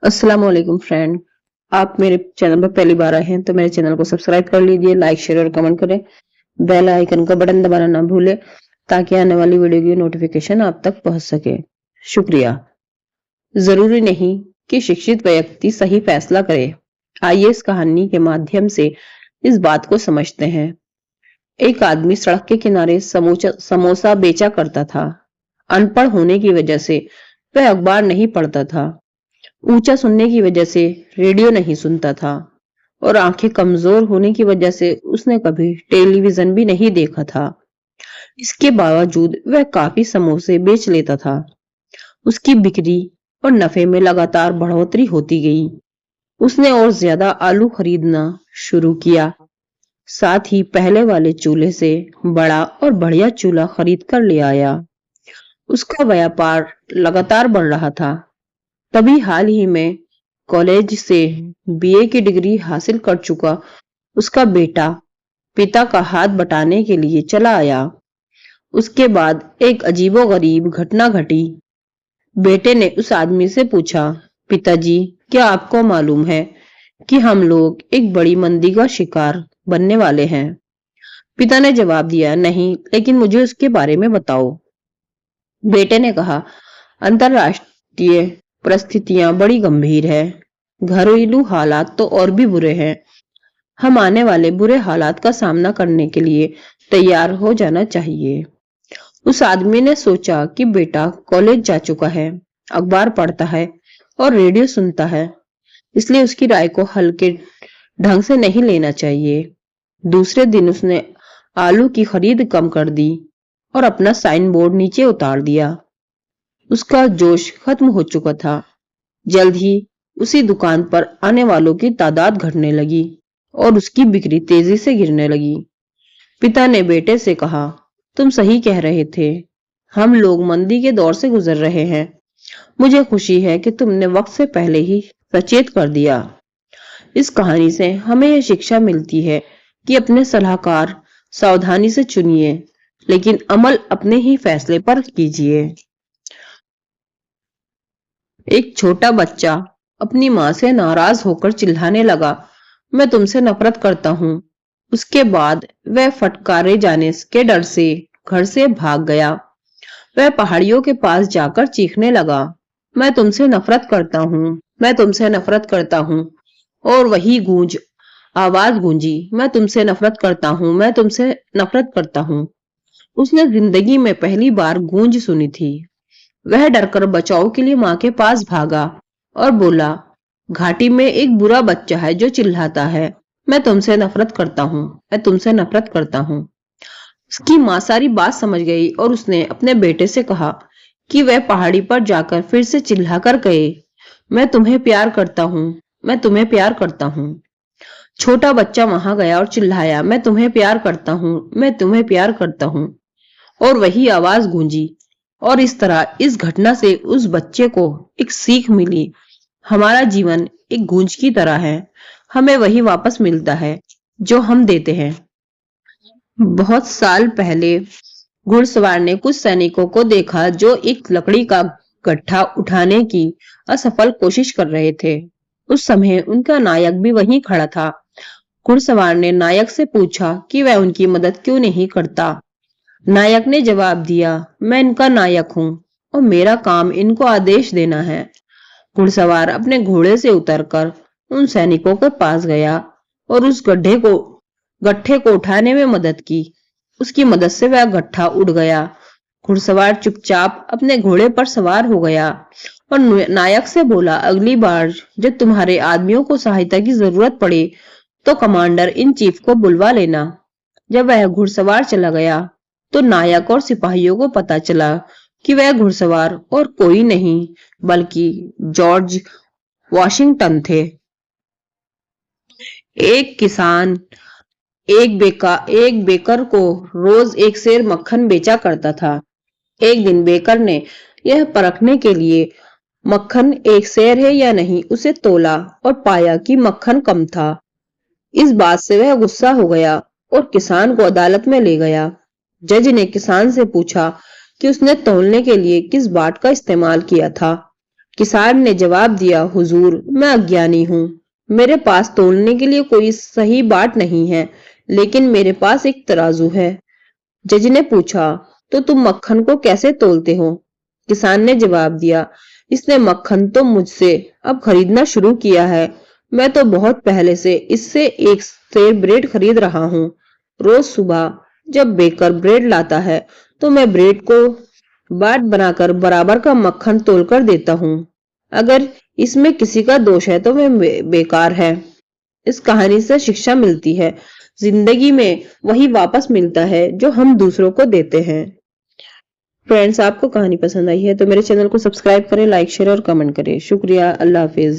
अस्सलाम वालेकुम फ्रेंड। आप मेरे चैनल पर पहली बार आए हैं तो मेरे चैनल को सब्सक्राइब कर लीजिए, लाइक शेयर और कमेंट करें। बेल आइकन का बटन दबाना ना भूलें ताकि आने वाली वीडियो की नोटिफिकेशन आप तक पहुंच सके। शुक्रिया। जरूरी नहीं कि शिक्षित व्यक्ति सही फैसला करे। आइए इस कहानी के माध्यम से इस बात को समझते हैं। एक आदमी सड़क के किनारे समोसा बेचा करता था। अनपढ़ होने की वजह से वह अखबार नहीं पढ़ता था। ऊंचा सुनने की वजह से रेडियो नहीं सुनता था और आंखें कमजोर होने की वजह से उसने कभी टेलीविजन भी नहीं देखा था। इसके बावजूद वह काफी समोसे बेच लेता था। उसकी बिक्री और नफे में लगातार बढ़ोतरी होती गई। उसने और ज्यादा आलू खरीदना शुरू किया। साथ ही पहले वाले चूल्हे से बड़ा और बढ़िया चूल्हा खरीद कर ले आया। उसका व्यापार लगातार बढ़ रहा था। तभी हाल ही में कॉलेज से बीए की डिग्री हासिल कर चुका उसका बेटा पिता का हाथ बटाने के लिए चला आया। उसके बाद एक अजीबोगरीब घटना घटी। बेटे ने उस आदमी से पूछा, पिताजी, क्या आपको मालूम है कि हम लोग एक बड़ी मंदी का शिकार बनने वाले हैं? पिता ने जवाब दिया, नहीं, लेकिन मुझे उसके बारे में बताओ। बेटे ने कहा, अंतरराष्ट्रीय परिस्थितियां बड़ी गंभीर है। घरेलू हालात तो और भी बुरे हैं। हम आने वाले बुरे हालात का सामना करने के लिए तैयार हो जाना चाहिए। उस आदमी ने सोचा कि बेटा कॉलेज जा चुका है, अखबार पढ़ता है और रेडियो सुनता है, इसलिए उसकी राय को हल्के ढंग से नहीं लेना चाहिए। दूसरे दिन उसने आलू की खरीद कम कर दी और अपना साइन बोर्ड नीचे उतार दिया। उसका जोश खत्म हो चुका था। जल्द ही उसी दुकान पर आने वालों की तादाद घटने लगी और उसकी बिक्री तेजी से गिरने लगी। पिता ने बेटे से कहा, तुम सही कह रहे थे। हम लोग मंदी के दौर से गुजर रहे हैं। मुझे खुशी है कि तुमने वक्त से पहले ही सचेत कर दिया। इस कहानी से हमें यह शिक्षा मिलती है कि अपने सलाहकार सावधानी से चुनिए, लेकिन अमल अपने ही फैसले पर कीजिए। एक छोटा बच्चा अपनी माँ से नाराज होकर चिल्लाने लगा, मैं तुमसे नफरत करता हूँ। उसके बाद वह फटकारे जाने के डर से घर से भाग गया। वह पहाड़ियों के पास जाकर चीखने लगा, मैं तुमसे नफरत करता हूँ, मैं तुमसे नफरत करता हूँ। और वही आवाज गूंजी, मैं तुमसे नफरत करता हूँ, मैं तुमसे नफरत करता हूँ। उसने जिंदगी में पहली बार गूंज सुनी थी। वह डरकर बचाव के लिए मां के पास भागा और बोला, घाटी में एक बुरा बच्चा है जो चिल्लाता है, मैं तुमसे नफरत करता हूँ, मैं तुमसे नफरत करता हूँ। उसकी मां सारी बात समझ गई और उसने अपने बेटे से कहा कि वह पहाड़ी पर जाकर फिर से चिल्लाकर कहे, मैं तुम्हें प्यार करता हूँ, मैं तुम्हें प्यार करता हूँ। छोटा बच्चा वहां गया और चिल्लाया, मैं तुम्हें प्यार करता हूँ, मैं तुम्हें प्यार करता हूँ। और वही आवाज गूंजी। और इस तरह इस घटना से उस बच्चे को एक सीख मिली। हमारा जीवन एक गूंज की तरह है। हमें वही वापस मिलता है जो हम देते हैं। बहुत साल पहले घुड़सवार ने कुछ सैनिकों को देखा जो एक लकड़ी का गट्ठा उठाने की असफल कोशिश कर रहे थे। उस समय उनका नायक भी वहीं खड़ा था। घुड़सवार ने नायक से पूछा कि वह उनकी मदद क्यों नहीं करता। नायक ने जवाब दिया, मैं इनका नायक हूँ और मेरा काम इनको आदेश देना है। घुड़सवार अपने घोड़े से उतरकर उन सैनिकों के पास गया और उस गट्ठे को उठाने में मदद की। उसकी मदद से वह गट्ठा उड़ गया। घुड़सवार चुपचाप अपने घोड़े पर सवार हो गया और नायक से बोला, अगली बार जब तुम्हारे आदमियों को सहायता की जरूरत पड़े तो कमांडर इन चीफ को बुलवा लेना। जब वह घुड़सवार चला गया तो नायक और सिपाहियों को पता चला कि वह घुड़सवार और कोई नहीं बल्कि जॉर्ज वॉशिंगटन थे। एक किसान एक बेकर को रोज एक सेर मक्खन बेचा करता था। एक दिन बेकर ने यह परखने के लिए मक्खन एक सेर है या नहीं उसे तोला और पाया कि मक्खन कम था। इस बात से वह गुस्सा हो गया और किसान को अदालत में ले गया। जज ने किसान से पूछा कि उसने तौलने के लिए किस बाट का इस्तेमाल किया था। किसान ने जवाब दिया, हुजूर, मैं अज्ञानी हूँ। मेरे पास तोलने के लिए कोई सही बाट नहीं है, लेकिन मेरे पास एक तराजू है। जज ने पूछा, तो तुम मक्खन को कैसे तोलते हो? किसान ने जवाब दिया, इसने मक्खन तो मुझसे अब खरीदना शुरू किया है। मैं तो बहुत पहले से इससे एक सेर ब्रेड खरीद रहा हूँ। रोज सुबह जब बेकर ब्रेड लाता है, तो मैं ब्रेड को बाट बनाकर बराबर का मक्खन तोलकर देता हूँ। अगर इसमें किसी का दोष है तो वह बेकार है। इस कहानी से शिक्षा मिलती है, जिंदगी में वही वापस मिलता है जो हम दूसरों को देते हैं। फ्रेंड्स, आपको कहानी पसंद आई है तो मेरे चैनल को सब्सक्राइब करें, लाइक शेयर और कमेंट करें। शुक्रिया। अल्लाह हाफिज।